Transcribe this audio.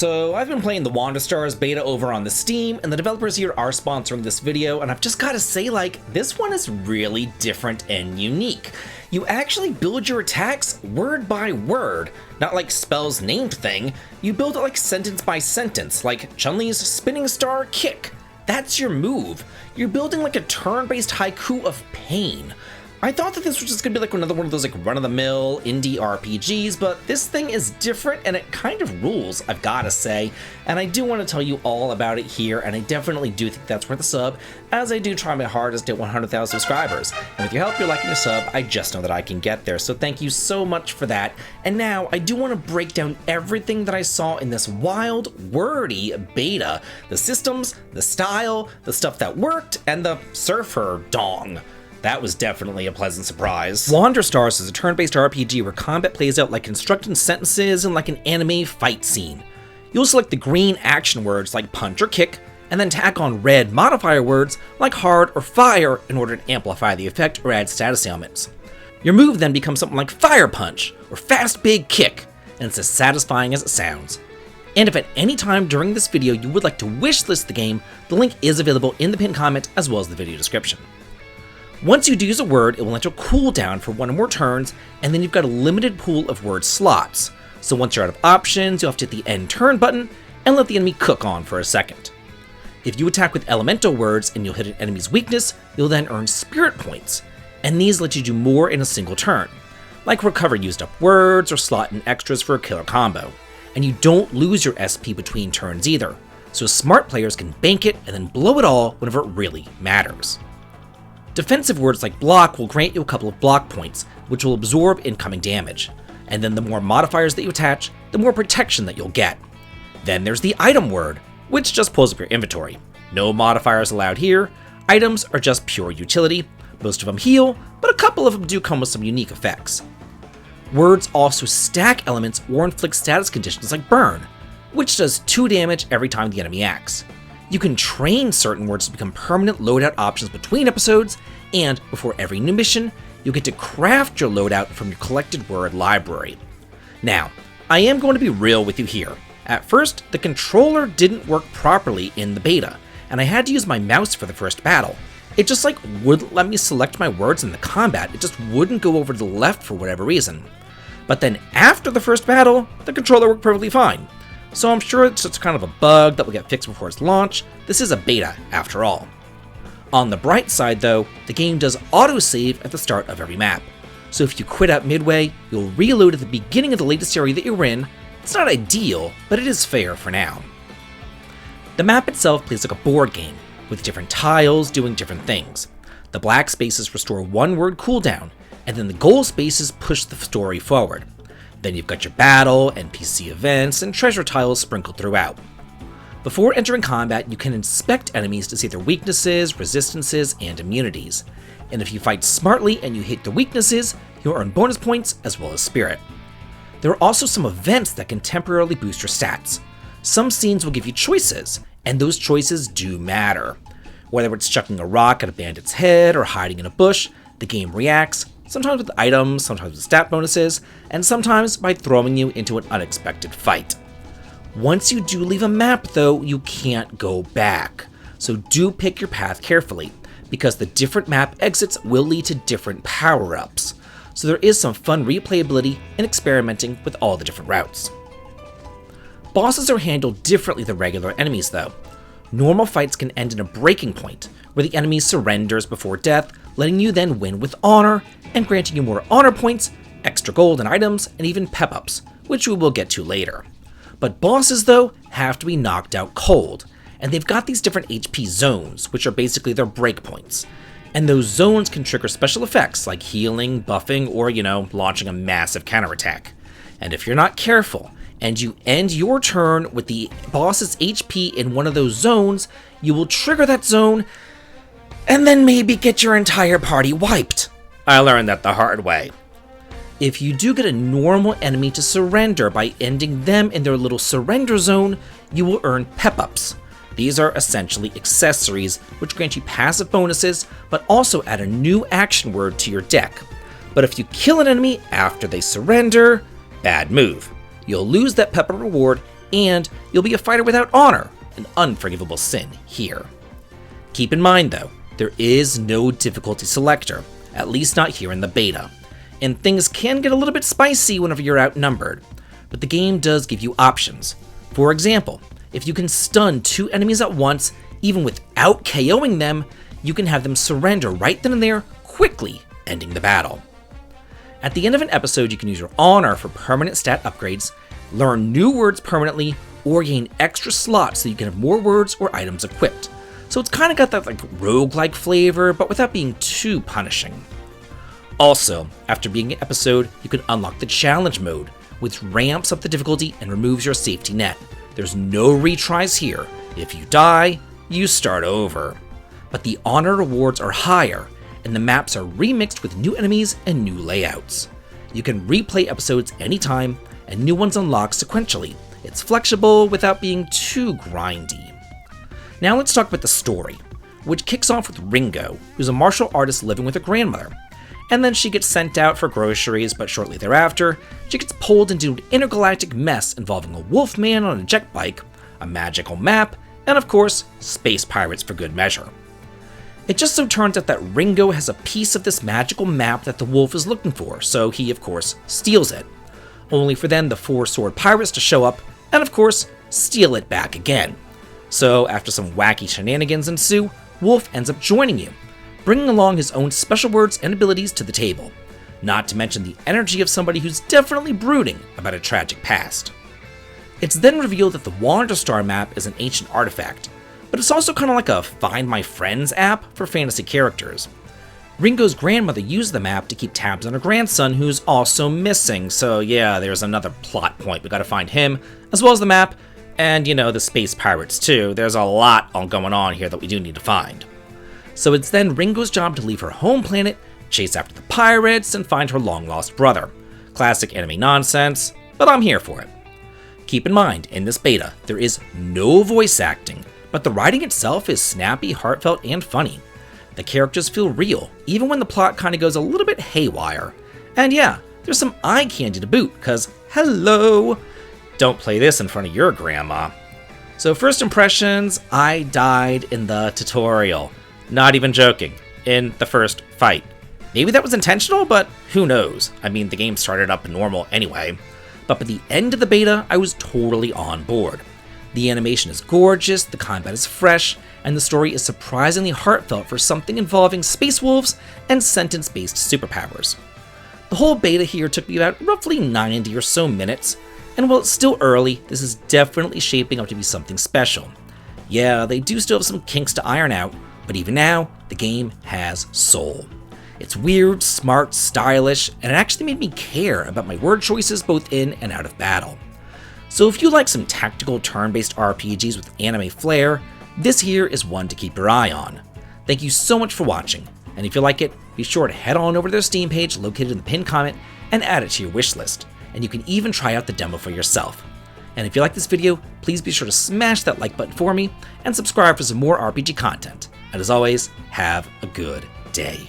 So I've been playing the WanderStars beta over on the Steam, and the developers here are sponsoring this video, and I've just gotta say, this one is really different and unique. You actually build your attacks word by word, not like spells named thing. You build it like sentence by sentence, like Chun-Li's spinning star kick. That's your move. You're building like a turn-based haiku of pain. I thought that this was just gonna be like another one of those like run-of-the-mill indie RPGs, but this thing is different and it kind of rules, I've gotta say. And I do want to tell you all about it here, and I definitely do think that's worth a sub, as I do try my hardest to hit 100,000 subscribers. And with your help, you're liking a sub, I just know that I can get there, so thank you so much for that. And now, I do want to break down everything that I saw in this wild, wordy beta. The systems, the style, the stuff that worked, and the surfer dong. That was definitely a pleasant surprise. WanderStars is a turn-based RPG where combat plays out like constructed sentences in like an anime fight scene. You'll select the green action words like punch or kick, and then tack on red modifier words like hard or fire in order to amplify the effect or add status ailments. Your move then becomes something like fire punch or fast big kick, and it's as satisfying as it sounds. And if at any time during this video you would like to wishlist the game, the link is available in the pinned comment as well as the video description. Once you do use a word, it will enter a cooldown for one or more turns, and then you've got a limited pool of word slots. So once you're out of options, you'll have to hit the end turn button and let the enemy cook on for a second. If you attack with elemental words and you'll hit an enemy's weakness, you'll then earn spirit points, and these let you do more in a single turn, like recover used up words or slot in extras for a killer combo. And you don't lose your SP between turns either, so smart players can bank it and then blow it all whenever it really matters. Defensive words like block will grant you a couple of block points, which will absorb incoming damage. And then the more modifiers that you attach, the more protection that you'll get. Then there's the item word, which just pulls up your inventory. No modifiers allowed here. Items are just pure utility. Most of them heal, but a couple of them do come with some unique effects. Words also stack elements or inflict status conditions like burn, which does 2 damage every time the enemy acts. You can train certain words to become permanent loadout options between episodes, and before every new mission, you'll get to craft your loadout from your collected word library. Now, I am going to be real with you here. At first, the controller didn't work properly in the beta, and I had to use my mouse for the first battle. It just wouldn't let me select my words in the combat, it just wouldn't go over to the left for whatever reason. But then after the first battle, the controller worked perfectly fine. So I'm sure it's just kind of a bug that will get fixed before its launch. This is a beta, after all. On the bright side though, the game does autosave at the start of every map. So if you quit out midway, you'll reload at the beginning of the latest area that you're in. It's not ideal, but it is fair for now. The map itself plays like a board game, with different tiles doing different things. The black spaces restore one word cooldown, and then the gold spaces push the story forward. Then you've got your battle, NPC events, and treasure tiles sprinkled throughout. Before entering combat, you can inspect enemies to see their weaknesses, resistances, and immunities. And if you fight smartly and you hit the weaknesses, you'll earn bonus points as well as spirit. There are also some events that can temporarily boost your stats. Some scenes will give you choices, and those choices do matter. Whether it's chucking a rock at a bandit's head or hiding in a bush, the game reacts, sometimes with items, sometimes with stat bonuses, and sometimes by throwing you into an unexpected fight. Once you do leave a map though, you can't go back. So do pick your path carefully, because the different map exits will lead to different power-ups. So there is some fun replayability in experimenting with all the different routes. Bosses are handled differently than regular enemies though. Normal fights can end in a breaking point, where the enemy surrenders before death, letting you then win with honor, and granting you more honor points, extra gold and items, and even pep-ups, which we will get to later. But bosses, though, have to be knocked out cold, and they've got these different HP zones, which are basically their breakpoints. And those zones can trigger special effects like healing, buffing, or, launching a massive counterattack. And if you're not careful, and you end your turn with the boss's HP in one of those zones, you will trigger that zone, and then maybe get your entire party wiped. I learned that the hard way. If you do get a normal enemy to surrender by ending them in their little surrender zone, you will earn pep-ups. These are essentially accessories which grant you passive bonuses, but also add a new action word to your deck. But if you kill an enemy after they surrender, bad move. You'll lose that pep-up reward and you'll be a fighter without honor, an unforgivable sin here. Keep in mind though, there is no difficulty selector, at least not here in the beta, and things can get a little bit spicy whenever you're outnumbered, but the game does give you options. For example, if you can stun 2 enemies at once, even without KOing them, you can have them surrender right then and there, quickly ending the battle. At the end of an episode, you can use your honor for permanent stat upgrades, learn new words permanently, or gain extra slots so you can have more words or items equipped. So it's kind of got that roguelike flavor, but without being too punishing. Also, after beating an episode, you can unlock the challenge mode, which ramps up the difficulty and removes your safety net. There's no retries here. If you die, you start over. But the honor rewards are higher, and the maps are remixed with new enemies and new layouts. You can replay episodes anytime, and new ones unlock sequentially. It's flexible without being too grindy. Now let's talk about the story, which kicks off with Ringo, who's a martial artist living with her grandmother. And then she gets sent out for groceries, but shortly thereafter, she gets pulled into an intergalactic mess involving a wolf man on a jet bike, a magical map, and of course, space pirates for good measure. It just so turns out that Ringo has a piece of this magical map that the wolf is looking for, so he of course steals it. Only for then the 4 sword pirates to show up, and of course, steal it back again. So after some wacky shenanigans ensue, Wolf ends up joining you, bringing along his own special words and abilities to the table, not to mention the energy of somebody who's definitely brooding about a tragic past. It's then revealed that the Wanderstar map is an ancient artifact, but it's also kind of like a Find My Friends app for fantasy characters. Ringo's grandmother used the map to keep tabs on her grandson, who's also missing, so yeah, there's another plot point. We gotta find him, as well as the map, and the space pirates too. There's a lot going on here that we do need to find. So it's then Ringo's job to leave her home planet, chase after the pirates, and find her long-lost brother. Classic anime nonsense, but I'm here for it. Keep in mind, in this beta, there is no voice acting, but the writing itself is snappy, heartfelt, and funny. The characters feel real, even when the plot kind of goes a little bit haywire. And yeah, there's some eye candy to boot, cause hello! Don't play this in front of your grandma. So first impressions, I died in the tutorial. Not even joking, in the first fight. Maybe that was intentional, but who knows? I mean, the game started up normal anyway. But by the end of the beta, I was totally on board. The animation is gorgeous, the combat is fresh, and the story is surprisingly heartfelt for something involving space wolves and sentence-based superpowers. The whole beta here took me about roughly 90 or so minutes, and while it's still early, this is definitely shaping up to be something special. Yeah, they do still have some kinks to iron out, but even now, the game has soul. It's weird, smart, stylish, and it actually made me care about my word choices both in and out of battle. So if you like some tactical turn-based RPGs with anime flair, this here is one to keep your eye on. Thank you so much for watching, and if you like it, be sure to head on over to their Steam page located in the pinned comment and add it to your wishlist, and you can even try out the demo for yourself. And if you like this video, please be sure to smash that like button for me and subscribe for some more RPG content. And as always, have a good day.